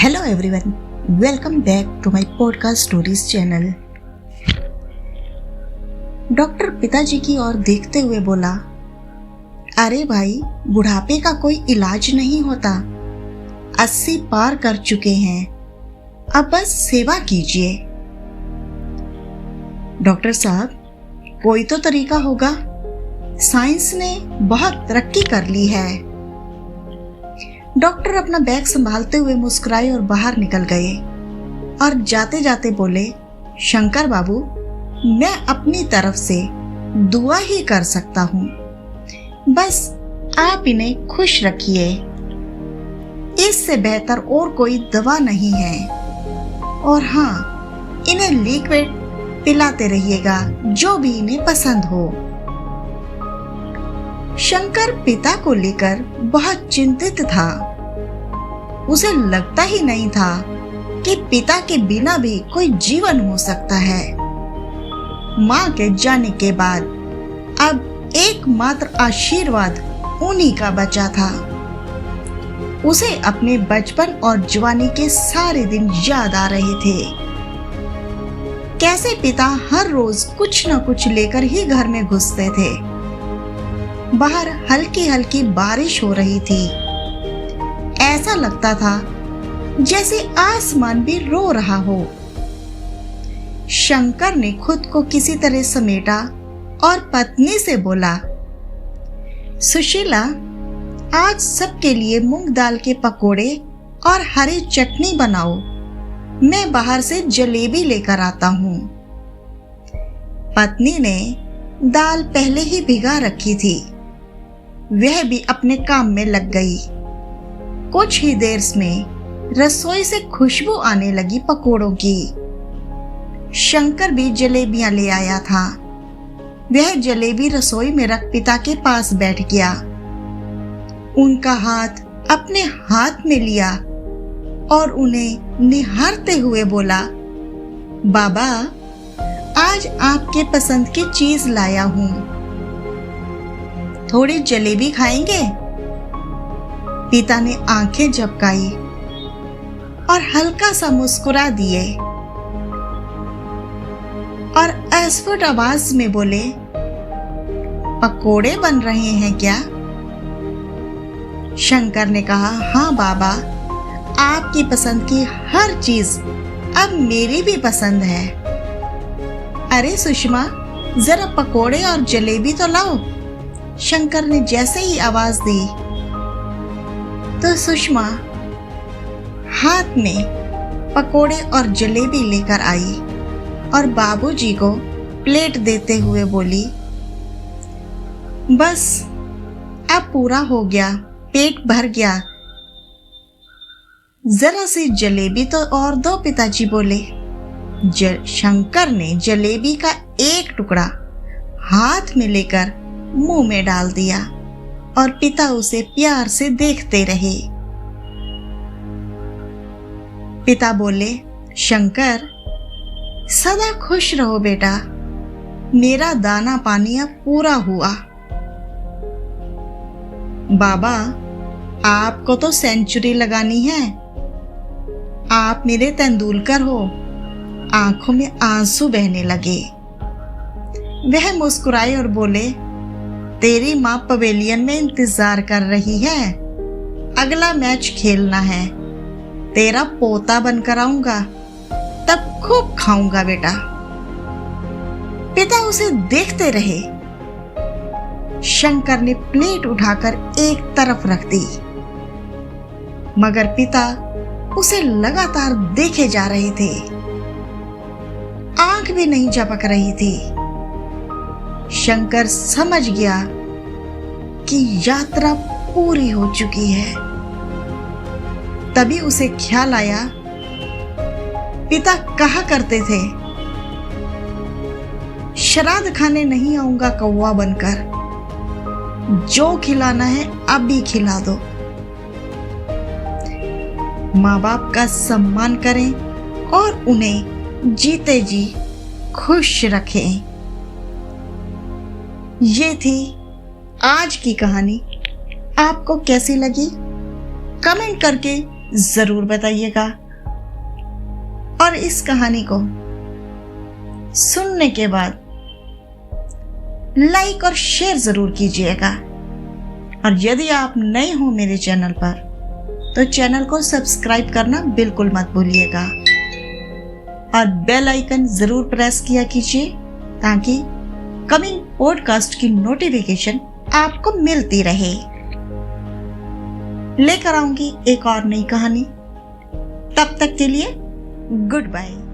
Hello everyone, welcome back to my podcast stories channel. Doctor पिताजी की ओर देखते हुए बोला, अरे भाई, बुढ़ापे का कोई इलाज नहीं होता। 80 पार कर चुके हैं, अब बस सेवा कीजिए। डॉक्टर साहब, कोई तो तरीका होगा, साइंस ने बहुत तरक्की कर ली है। डॉक्टर अपना बैग संभालते हुए मुस्कुराए और बाहर निकल गए और जाते जाते बोले, शंकर बाबू, मैं अपनी तरफ से दुआ ही कर सकता हूँ, बस आप इन्हें खुश रखिए। इससे बेहतर और कोई दवा नहीं है। और हाँ, इन्हें लिक्विड पिलाते रहिएगा, जो भी इन्हें पसंद हो। शंकर पिता को लेकर बहुत चिंतित था। उसे लगता ही नहीं था कि पिता के बिना भी कोई जीवन हो सकता है। माँ के जाने के बाद अब एकमात्र आशीर्वाद उन्हीं का बचा था। उसे अपने बचपन और जवानी के सारे दिन याद आ रहे थे। कैसे पिता हर रोज कुछ न कुछ लेकर ही घर में घुसते थे। बाहर हल्की हल्की बारिश हो रही थी। ऐसा लगता था जैसे आसमान भी रो रहा हो। शंकर ने खुद को किसी तरह समेटा और पत्नी से बोला, सुशीला, आज सबके लिए मूंग दाल के पकोड़े और हरी चटनी बनाओ। मैं बाहर से जलेबी लेकर आता हूँ। पत्नी ने दाल पहले ही भिगा रखी थी। वह भी अपने काम में लग गई। कुछ ही देर में रसोई से खुशबू आने लगी पकोड़ों की। शंकर भी जलेबियां ले आया था। वह जलेबी रसोई में रख पिता के पास बैठ गया। उनका हाथ अपने हाथ में लिया और उन्हें निहारते हुए बोला, बाबा, आज आपके पसंद की चीज लाया हूं। थोड़ी जलेबी खाएंगे? पिता ने आंखें झपकाई और हल्का सा मुस्कुरा दिए और अस्फुट आवाज में बोले, पकोड़े बन रहे हैं क्या? शंकर ने कहा, हाँ बाबा, आपकी पसंद की हर चीज अब मेरी भी पसंद है। अरे सुषमा, जरा पकोड़े और जलेबी तो लाओ। शंकर ने जैसे ही आवाज दी तो सुषमा हाथ में पकोड़े और जलेबी लेकर आई और बाबूजी को प्लेट देते हुए बोली, बस अब पूरा हो गया, पेट भर गया। जरा सी जलेबी तो और दो, पिताजी बोले। शंकर ने जलेबी का एक टुकड़ा हाथ में लेकर मुंह में डाल दिया और पिता उसे प्यार से देखते रहे। पिता बोले, शंकर, सदा खुश रहो बेटा, मेरा दाना पानी अब पूरा हुआ। बाबा, आपको तो सेंचुरी लगानी है। आप मेरे तेंदुलकर हो। आंखों में आंसू बहने लगे। वह मुस्कुराए और बोले, तेरी माँ पवेलियन में इंतजार कर रही है। अगला मैच खेलना है। तेरा पोता बनकर आऊंगा, तब खूब खाऊंगा बेटा। पिता उसे देखते रहे। शंकर ने प्लेट उठाकर एक तरफ रख दी, मगर पिता उसे लगातार देखे जा रहे थे। आंख भी नहीं झपक रही थी। शंकर समझ गया कि यात्रा पूरी हो चुकी है। तभी उसे ख्याल आया, पिता कहा करते थे, श्राद्ध खाने नहीं आऊंगा कौवा बनकर, जो खिलाना है अभी खिला दो। माँ बाप का सम्मान करें और उन्हें जीते जी खुश रखें। ये थी आज की कहानी। आपको कैसी लगी? कमेंट करके जरूर बताइएगा और इस कहानी को सुनने के बाद लाइक और शेयर जरूर कीजिएगा। और यदि आप नए हो मेरे चैनल पर तो चैनल को सब्सक्राइब करना बिल्कुल मत भूलिएगा और बेल आइकन जरूर प्रेस किया कीजिए ताकि कमिंग पॉडकास्ट की नोटिफिकेशन आपको मिलती रहे। लेकर आऊंगी एक और नई कहानी। तब तक के लिए गुड बाय।